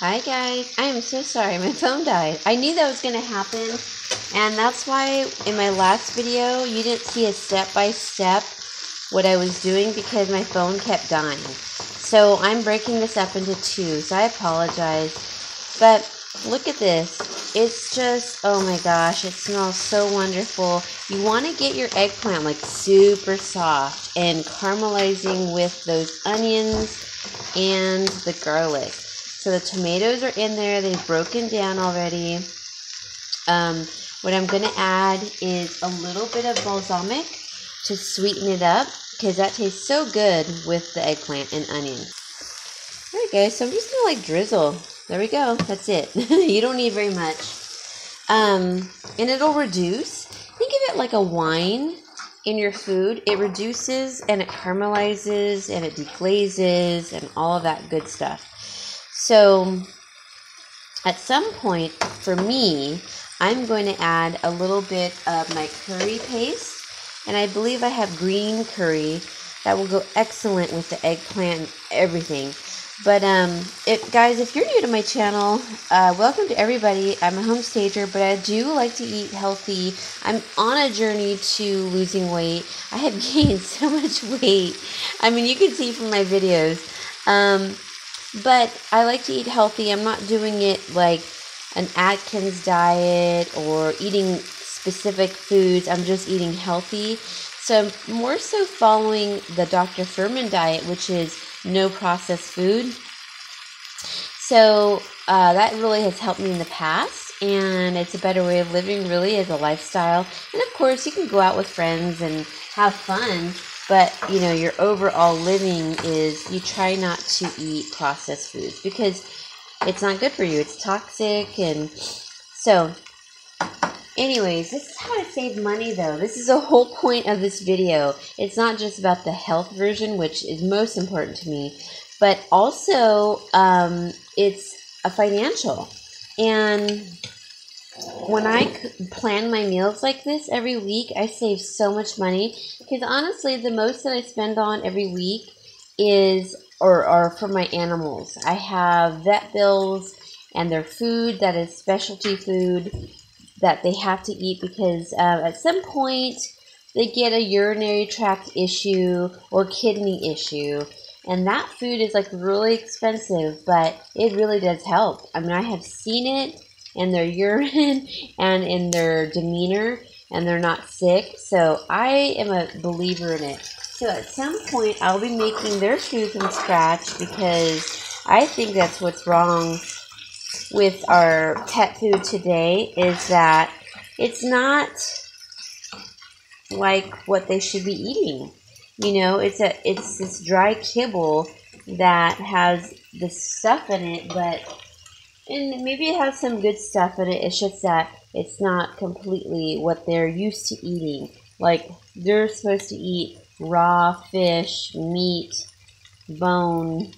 Hi guys, I am so sorry, my phone died. I knew that was going to happen, and that's why in my last video you didn't see a step-by-step what I was doing because my phone kept dying. So I'm breaking this up into two, so I apologize. But look at this. It's just, oh my gosh, it smells so wonderful. You want to get your eggplant like super soft and caramelizing with those onions and the garlic. So the tomatoes are in there. They've broken down already. What I'm going to add is a little bit of balsamic to sweeten it up because that tastes so good with the eggplant and onion. All right, guys, so I'm just going to like drizzle. There we go. That's it. You don't need very much. And it'll reduce. Think of it like a wine in your food. It reduces and it caramelizes and it deglazes and all of that good stuff. So at some point, for me, I'm going to add a little bit of my curry paste. And I believe I have green curry that will go excellent with the eggplant and everything. But guys, if you're new to my channel, welcome to everybody. I'm a home stager, but I do like to eat healthy. I'm on a journey to losing weight. I have gained so much weight. I mean, you can see from my videos. But I like to eat healthy. I'm not doing it like an Atkins diet or eating specific foods. I'm just eating healthy. So I'm more so following the Dr. Fuhrman diet, which is no processed food. So that really has helped me in the past, and it's a better way of living, really, as a lifestyle. And of course, you can go out with friends and have fun, but you know, your overall living is you try not to eat processed foods because it's not good for you. It's toxic. And so anyways, this is how to save money, though. This is the whole point of this video. It's not just about the health version, which is most important to me, but also it's a financial. And when I plan my meals like this every week, I save so much money because honestly, the most that I spend on every week is or for my animals. I have vet bills and their food that is specialty food that they have to eat because at some point they get a urinary tract issue or kidney issue. And that food is like really expensive, but it really does help. I mean, I have seen it in their urine and in their demeanor, and they're not sick. So I am a believer in it. So at some point, I'll be making their food from scratch because I think that's what's wrong with our pet food today, is that it's not like what they should be eating. You know, it's this dry kibble that has this stuff in it, and maybe it has some good stuff in it. It's just that it's not completely what they're used to eating. Like, they're supposed to eat raw fish, meat, bone,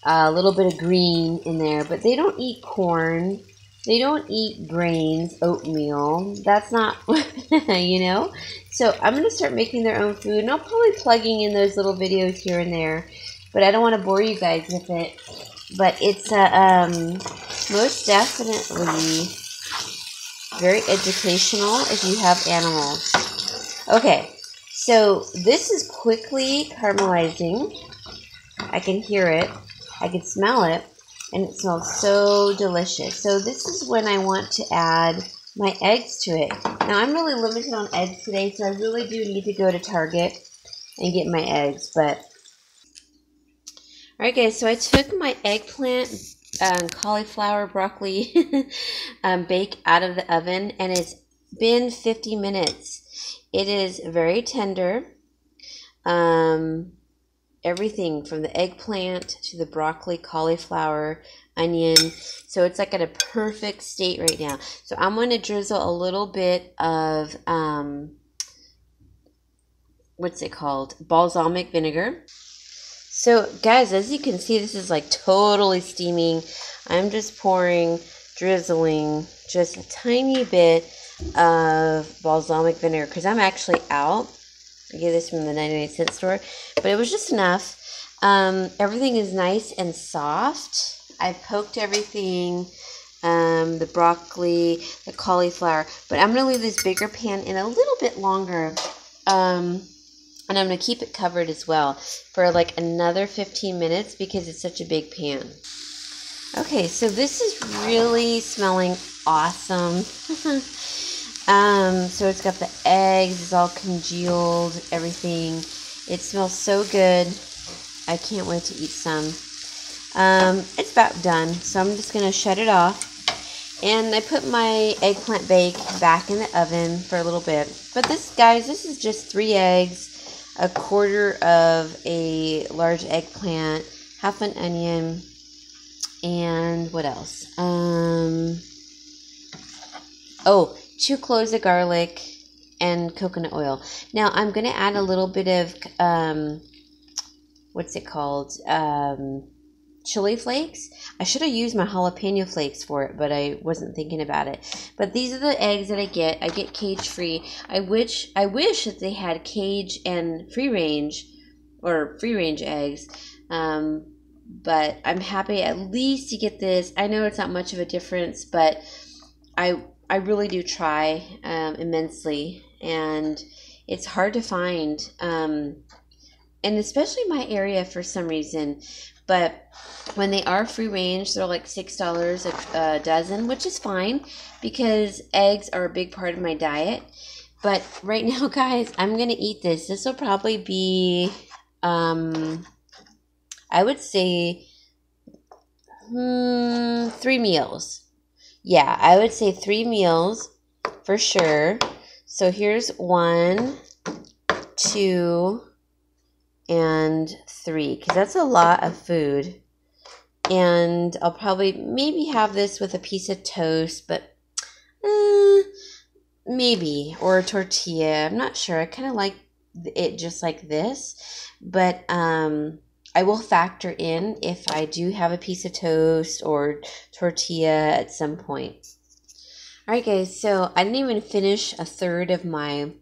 a little bit of green in there, but they don't eat corn. They don't eat grains, oatmeal. That's not, you know? So I'm going to start making their own food, and I'll probably plugging in those little videos here and there, but I don't want to bore you guys with it. But it's most definitely very educational if you have animals. Okay, so this is quickly caramelizing. I can hear it. I can smell it. And it smells so delicious. So this is when I want to add my eggs to it. Now, I'm really limited on eggs today, so I really do need to go to Target and get my eggs. But all right, guys, so I took my eggplant, cauliflower, broccoli bake out of the oven, and it's been 50 minutes. It is very tender. Everything from the eggplant to the broccoli, cauliflower, onion. So it's like at a perfect state right now. So I'm going to drizzle a little bit of, what's it called? Balsamic vinegar. So guys, as you can see, this is like totally steaming. I'm just drizzling just a tiny bit of balsamic vinegar because I'm actually out. I get this from the 99-cent store, but it was just enough. Everything is nice and soft. I poked everything, the broccoli, the cauliflower, but I'm going to leave this bigger pan in a little bit longer, and I'm going to keep it covered as well for like another 15 minutes because it's such a big pan. Okay, so this is really smelling awesome. So it's got the eggs, it's all congealed, everything. It smells so good. I can't wait to eat some. It's about done, so I'm just going to shut it off. And I put my eggplant bake back in the oven for a little bit. But this, guys, this is just 3 eggs, a quarter of a large eggplant, half an onion, and what else? 2 cloves of garlic and coconut oil. Now I'm going to add a little bit of, what's it called? Chili flakes. I should have used my jalapeno flakes for it, but I wasn't thinking about it. But these are the eggs that I get. I get cage free. I wish that they had cage and free range eggs. But I'm happy at least to get this. I know it's not much of a difference, but I really do try immensely, and it's hard to find, and especially my area for some reason. But when they are free range, they're like $6 a dozen, which is fine because eggs are a big part of my diet. But right now, guys, I'm gonna eat this. This will probably be, I would say 3 meals. Yeah, I would say 3 meals for sure. So here's 1, 2, and 3, because that's a lot of food. And I'll probably maybe have this with a piece of toast, but maybe, or a tortilla. I'm not sure. I kind of like it just like this, but I will factor in if I do have a piece of toast or tortilla at some point. All right, guys, so I didn't even finish a third of my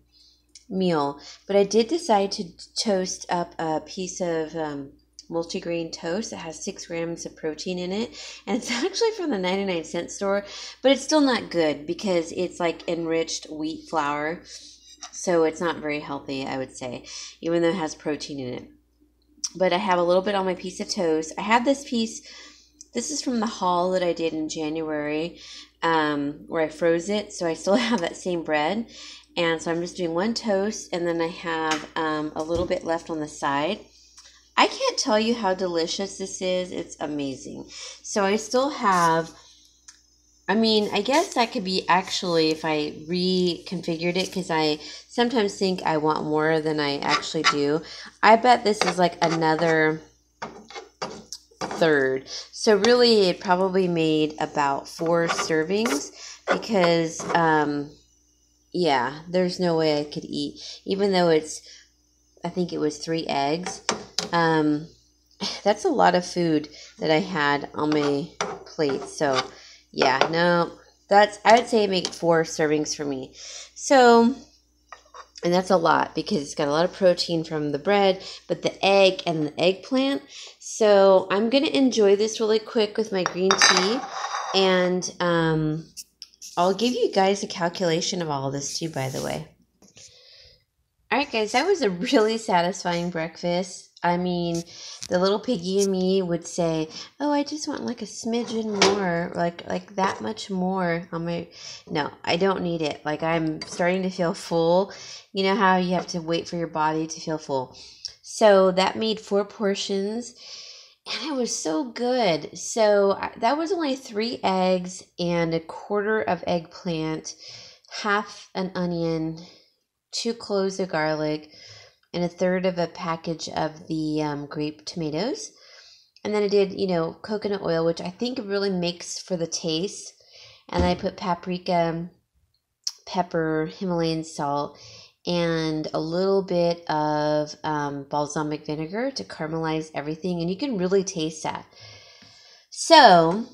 meal, but I did decide to toast up a piece of multigrain toast that has 6 grams of protein in it, and it's actually from the 99-cent store, but it's still not good because it's like enriched wheat flour, so it's not very healthy, I would say, even though it has protein in it. But I have a little bit on my piece of toast. I had this piece, this is from the haul that I did in January, where I froze it, so I still have that same bread. And so I'm just doing 1 toast, and then I have a little bit left on the side. I can't tell you how delicious this is. It's amazing. So I still have, I mean, I guess that could be actually if I reconfigured it, because I sometimes think I want more than I actually do. I bet this is like another third. So really it probably made about 4 servings because, yeah, there's no way I could eat, even though it's, I think it was 3 eggs. That's a lot of food that I had on my plate. So yeah, no, that's, I would say make 4 servings for me. So, and that's a lot because it's got a lot of protein from the bread, but the egg and the eggplant. So I'm going to enjoy this really quick with my green tea, and I'll give you guys a calculation of all of this too, by the way. All right, guys, that was a really satisfying breakfast. I mean, the little piggy in me would say, oh, I just want like a smidgen more, like that much more on my, no, I don't need it. Like, I'm starting to feel full. You know how you have to wait for your body to feel full. So that made 4 portions, and it was so good. So that was only 3 eggs and a quarter of eggplant, half an onion, 2 cloves of garlic, and a third of a package of the grape tomatoes. And then I did, you know, coconut oil, which I think really makes for the taste. And I put paprika, pepper, Himalayan salt, and a little bit of balsamic vinegar to caramelize everything. And you can really taste that. So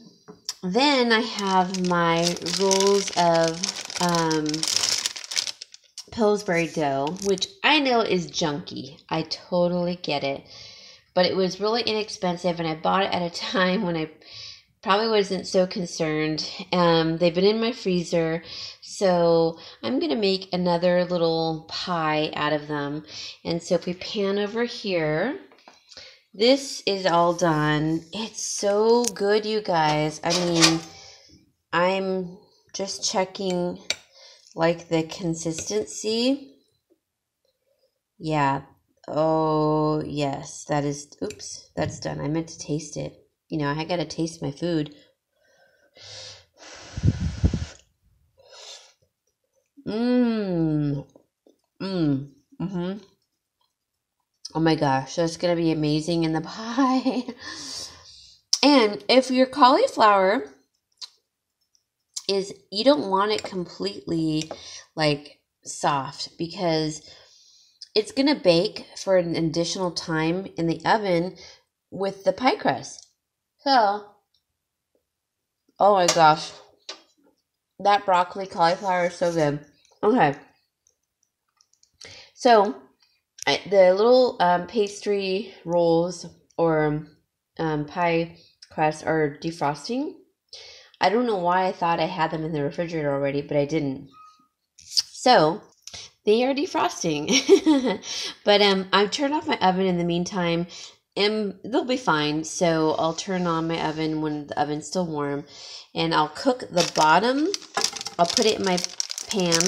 then I have my rolls of Pillsbury dough, which I know is junky. I totally get it. But it was really inexpensive, and I bought it at a time when probably wasn't so concerned. They've been in my freezer, so I'm going to make another little pie out of them. And so if we pan over here, this is all done. It's so good, you guys. I mean, I'm just checking like the consistency. Yeah. Oh, yes. That is, oops, that's done. I meant to taste it. You know, I got to taste my food. Oh my gosh, that's going to be amazing in the pie. And if your cauliflower is, you don't want it completely like soft, because it's going to bake for an additional time in the oven with the pie crust. So, oh my gosh, that broccoli cauliflower is so good. Okay, so the little pastry rolls or pie crust are defrosting. I don't know why I thought I had them in the refrigerator already, but I didn't. So they are defrosting. But I've turned off my oven in the meantime, and they'll be fine. So I'll turn on my oven when the oven's still warm, and I'll cook the bottom. I'll put it in my pan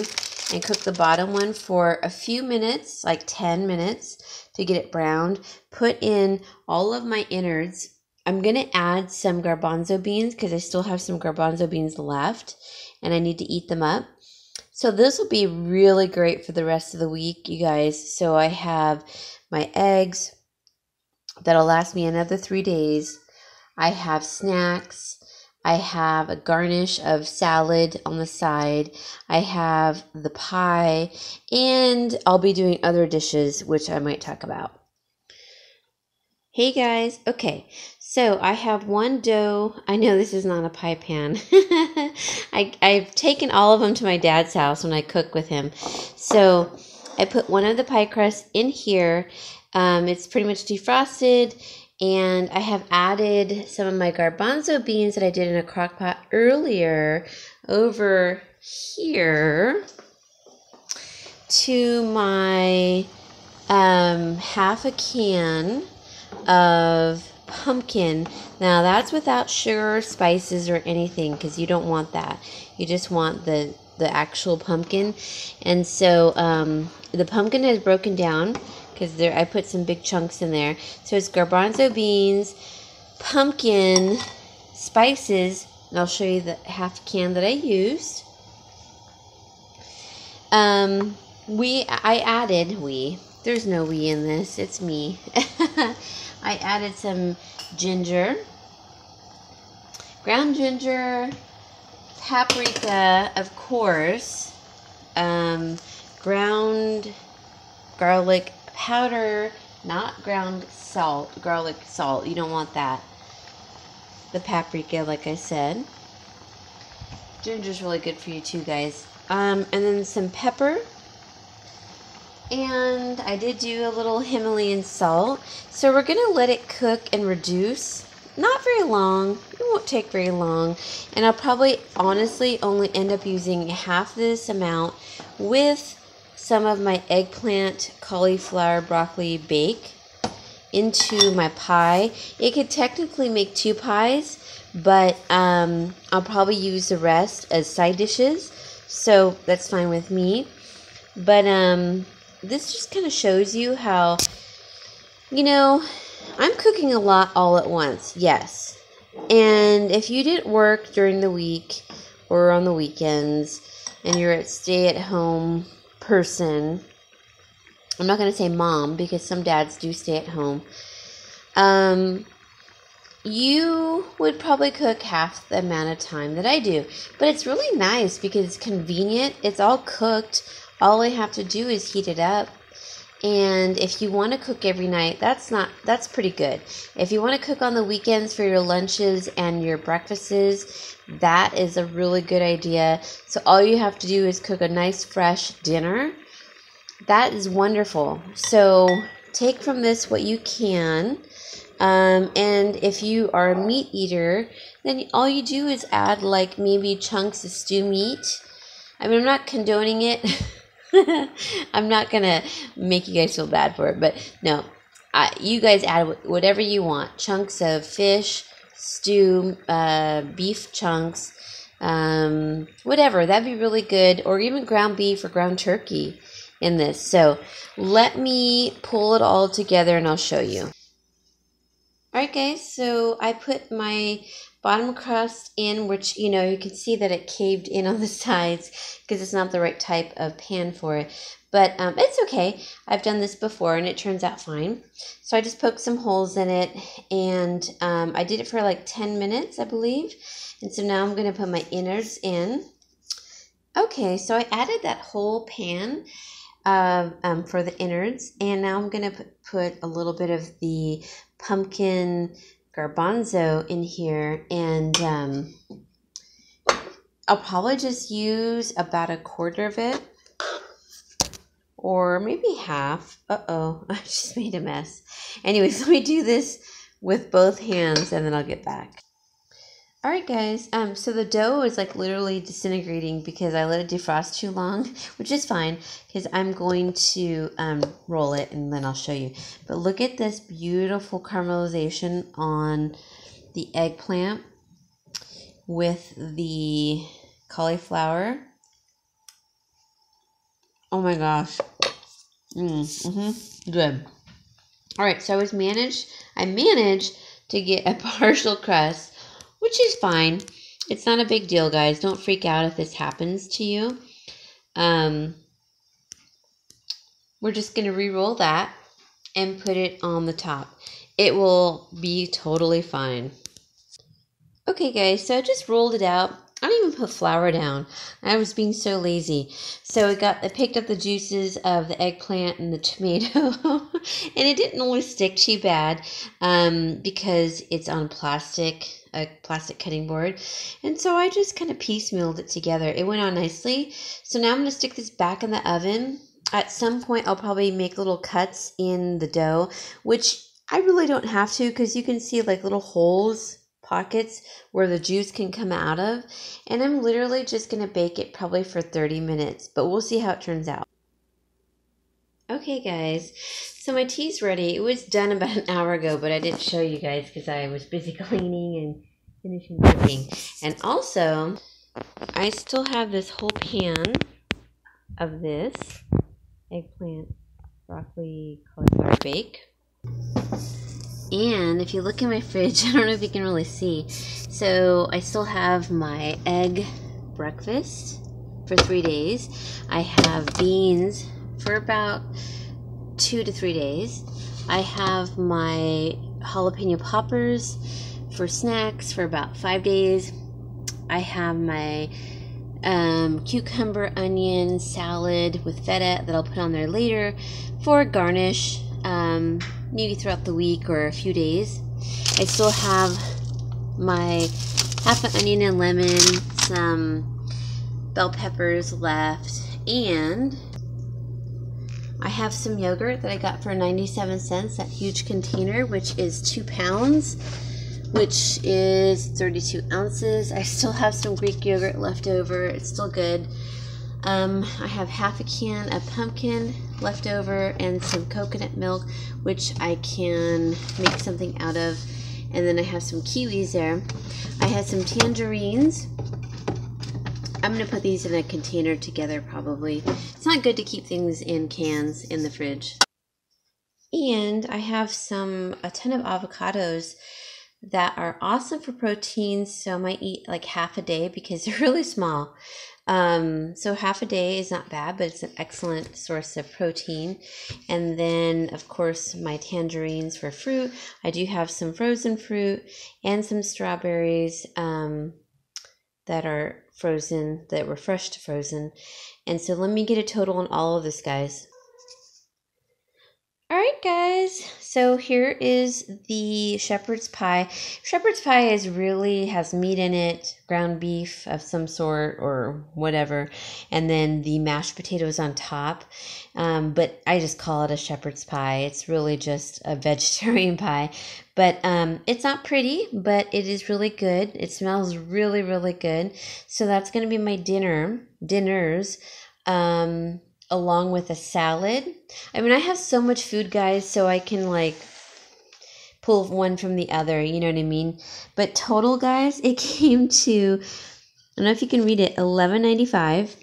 and cook the bottom one for a few minutes, like 10 minutes, to get it browned. Put in all of my innards. I'm going to add some garbanzo beans because I still have some garbanzo beans left, and I need to eat them up. So this will be really great for the rest of the week, you guys. So I have my eggs that'll last me another 3 days. I have snacks. I have a garnish of salad on the side. I have the pie, and I'll be doing other dishes, which I might talk about. Hey guys, okay, so I have one dough. I know this is not a pie pan. I've taken all of them to my dad's house when I cook with him. So I put one of the pie crusts in here. It's pretty much defrosted, and I have added some of my garbanzo beans that I did in a crock pot earlier over here to my half a can of pumpkin. Now that's without sugar or spices or anything, because you don't want that. You just want the actual pumpkin. And so the pumpkin is broken down because I put some big chunks in there. So it's garbanzo beans, pumpkin, spices, and I'll show you the half can that I used. There's no we in this, it's me. I added some ginger, ground ginger, paprika, of course, ground garlic powder, not ground salt, garlic salt. You don't want that. The paprika, like I said. Ginger's really good for you too, guys. And then some pepper. And I did do a little Himalayan salt. So we're going to let it cook and reduce. Not very long. It won't take very long. And I'll probably honestly only end up using half this amount with some of my eggplant, cauliflower, broccoli bake into my pie. It could technically make 2 pies, but I'll probably use the rest as side dishes. So that's fine with me. But this just kind of shows you how, I'm cooking a lot all at once, yes. And if you didn't work during the week or on the weekends and you're a stay-at-home person, I'm not going to say mom because some dads do stay at home, you would probably cook half the amount of time that I do. But it's really nice because it's convenient. It's all cooked. All I have to do is heat it up. And if you want to cook every night, that's pretty good. If you want to cook on the weekends for your lunches and your breakfasts, that is a really good idea. So all you have to do is cook a nice fresh dinner. That is wonderful. So take from this what you can. And if you are a meat eater, then all you do is add like maybe chunks of stew meat. I mean, I'm not condoning it. I'm not going to make you guys feel bad for it, but no. You guys add whatever you want. Chunks of fish, stew, beef chunks, whatever. That'd be really good. Or even ground beef or ground turkey in this. So let me pull it all together and I'll show you. Alright guys, so I put my bottom crust in, which, you know, you can see that it caved in on the sides because it's not the right type of pan for it. But it's okay. I've done this before and it turns out fine. So I just poked some holes in it and I did it for like 10 minutes, I believe. And so now I'm going to put my innards in. Okay, so I added that whole pan for the innards. And now I'm going to put a little bit of the pumpkin garbanzo in here. And I'll probably just use about a quarter of it. Or maybe half. Uh-oh, I just made a mess. Anyways, let me do this with both hands and then I'll get back. Alright guys, so the dough is like literally disintegrating because I let it defrost too long, which is fine because I'm going to roll it and then I'll show you. But look at this beautiful caramelization on the eggplant with the cauliflower. Oh my gosh. Good. All right, so I managed to get a partial crust, which is fine. It's not a big deal, guys. Don't freak out if this happens to you. We're just going to re-roll that and put it on the top. It will be totally fine. Okay, guys, so I just rolled it out. I didn't even put flour down. I was being so lazy. So I picked up the juices of the eggplant and the tomato. And it didn't always stick too bad because it's on a plastic cutting board. And so I just kind of piecemealed it together. It went on nicely. So now I'm going to stick this back in the oven. At some point, I'll probably make little cuts in the dough, which I really don't have to because you can see like little holes, pockets where the juice can come out of, and I'm literally just going to bake it probably for 30 minutes, but we'll see how it turns out. Okay guys, so my tea's ready. It was done about an hour ago, but I didn't show you guys because I was busy cleaning and finishing cooking. And also, I still have this whole pan of this eggplant, broccoli, cauliflower bake. And if you look in my fridge, I don't know if you can really see. So I still have my egg breakfast for 3 days. I have beans for about 2 to 3 days. I have my jalapeno poppers for snacks for about 5 days. I have my cucumber onion salad with feta that I'll put on there later for garnish. Maybe throughout the week or a few days. I still have my half an onion and lemon, some bell peppers left, and I have some yogurt that I got for 97 cents, that huge container, which is 2 pounds, which is 32 ounces. I still have some Greek yogurt left over. It's still good. I have half a can of pumpkin left over and some coconut milk, which I can make something out of. And then I have some kiwis there. I had some tangerines. I'm going to put these in a container together probably. It's not good to keep things in cans in the fridge. And I have a ton of avocados that are awesome for protein, so I might eat like half a day because they're really small. So half a day is not bad, but it's an excellent source of protein. And then, of course, my tangerines for fruit. I do have some frozen fruit and some strawberries that are frozen, that were fresh to frozen. And so let me get a total on all of this, guys. All right, guys. So here is the shepherd's pie. Shepherd's pie has meat in it, ground beef of some sort or whatever, and then the mashed potatoes on top. But I just call it a shepherd's pie. It's really just a vegetarian pie. But it's not pretty, but it is really good. It smells really, really good. So that's going to be my dinners. Along with a salad. I mean, I have so much food, guys, so I can like pull one from the other, you know what I mean? But total, guys, it came to, I don't know if you can read it, $11.95.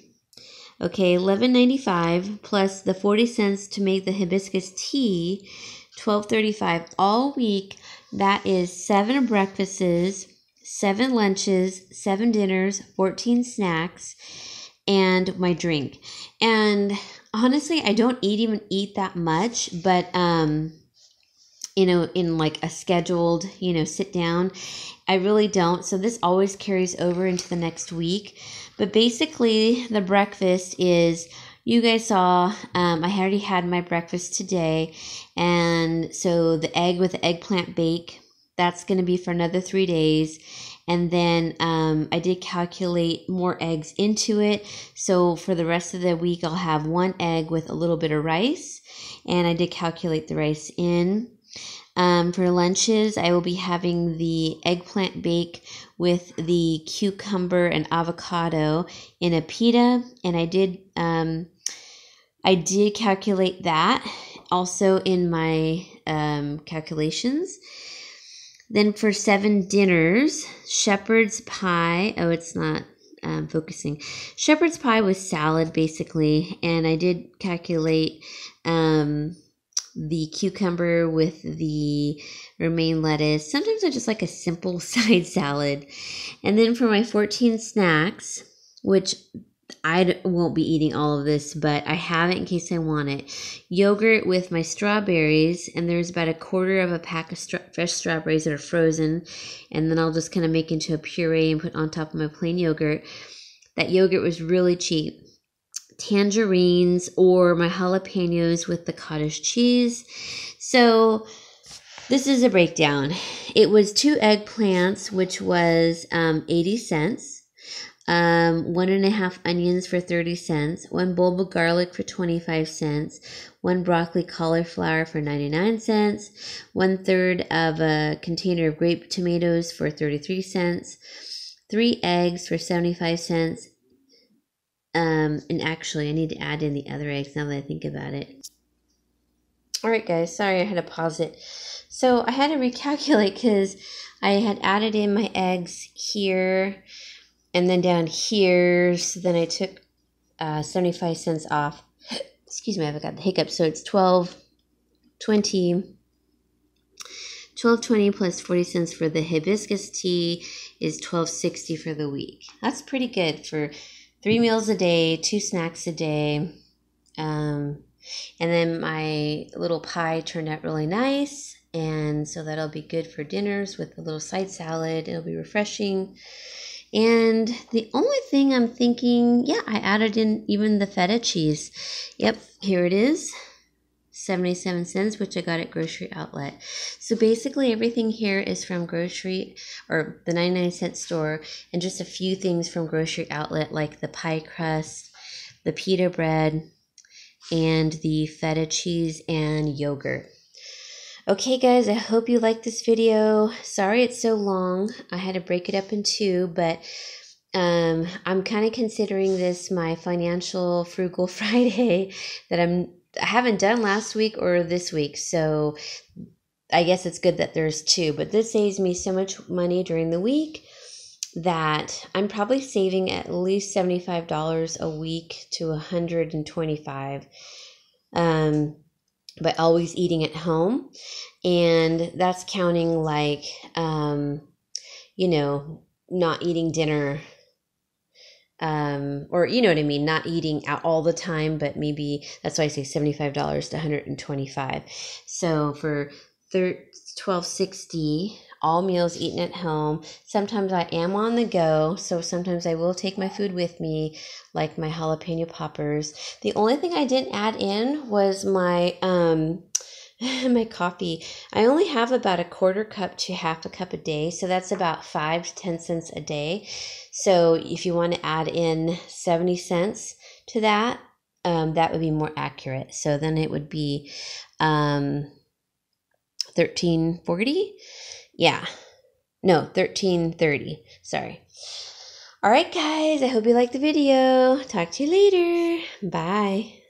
Okay, $11.95 plus the 40 cents to make the hibiscus tea, $12.35 all week. That is 7 breakfasts, 7 lunches, 7 dinners, 14 snacks, and my drink. And honestly, I don't even eat that much, but you know, in like a scheduled, you know, sit down, I really don't. So this always carries over into the next week. But basically, the breakfast is, you guys saw, I already had my breakfast today. And so the egg with the eggplant bake, that's going to be for another 3 days. And then I did calculate more eggs into it. So for the rest of the week, I'll have 1 egg with a little bit of rice. And I did calculate the rice in. For lunches, I will be having the eggplant bake with the cucumber and avocado in a pita. And I did calculate that also in my calculations. Then for 7 dinners, shepherd's pie. Oh, it's not focusing. Shepherd's pie with salad, basically. And I did calculate the cucumber with the romaine lettuce. Sometimes I just like a simple side salad. And then for my 14 snacks, which I won't be eating all of this, but I have it in case I want it. Yogurt with my strawberries, and there's about a quarter of a pack of fresh strawberries that are frozen, and then I'll just kind of make into a puree and put on top of my plain yogurt. That yogurt was really cheap. Tangerines or my jalapenos with the cottage cheese. So this is a breakdown. It was 2 eggplants, which was 80 cents. 1.5 onions for 30 cents, 1 bulb of garlic for 25 cents, 1 broccoli cauliflower for 99 cents, 1/3 of a container of grape tomatoes for 33 cents, 3 eggs for 75 cents. And actually, I need to add in the other eggs now that I think about it. All right, guys, sorry I had to pause it. So I had to recalculate because I had added in my eggs here and then down here. So then I took 75 cents off. Excuse me, I've got the hiccup. So it's $12.20 plus 40 cents for the hibiscus tea is $12.60 for the week. That's pretty good for 3 meals a day, 2 snacks a day. And then my little pie turned out really nice. And so that'll be good for dinners with a little side salad. It'll be refreshing. And the only thing I'm thinking, yeah, I added in even the feta cheese. Yep, here it is. 77 cents, which I got at Grocery Outlet. So basically everything here is from grocery or the 99-cent store, and just a few things from Grocery Outlet like the pie crust, the pita bread, and the feta cheese and yogurt. Okay guys, I hope you liked this video. Sorry it's so long. I had to break it up in 2, but I'm kind of considering this my financial frugal Friday that I haven't done last week or this week, so I guess it's good that there's 2, but this saves me so much money during the week that I'm probably saving at least $75 a week to $125 by always eating at home. And that's counting like you know, not eating dinner, or you know what I mean, not eating out all the time, but maybe that's why I say $75 to $125. So for $12.60, all meals eaten at home. Sometimes I am on the go, so sometimes I will take my food with me, like my jalapeno poppers. The only thing I didn't add in was my My coffee. I only have about a quarter cup to half a cup a day, so that's about 5 to 10 cents a day. So if you want to add in 70 cents to that, that would be more accurate. So then it would be 13.40. Yeah. No, 13.30. Sorry. All right, guys. I hope you liked the video. Talk to you later. Bye.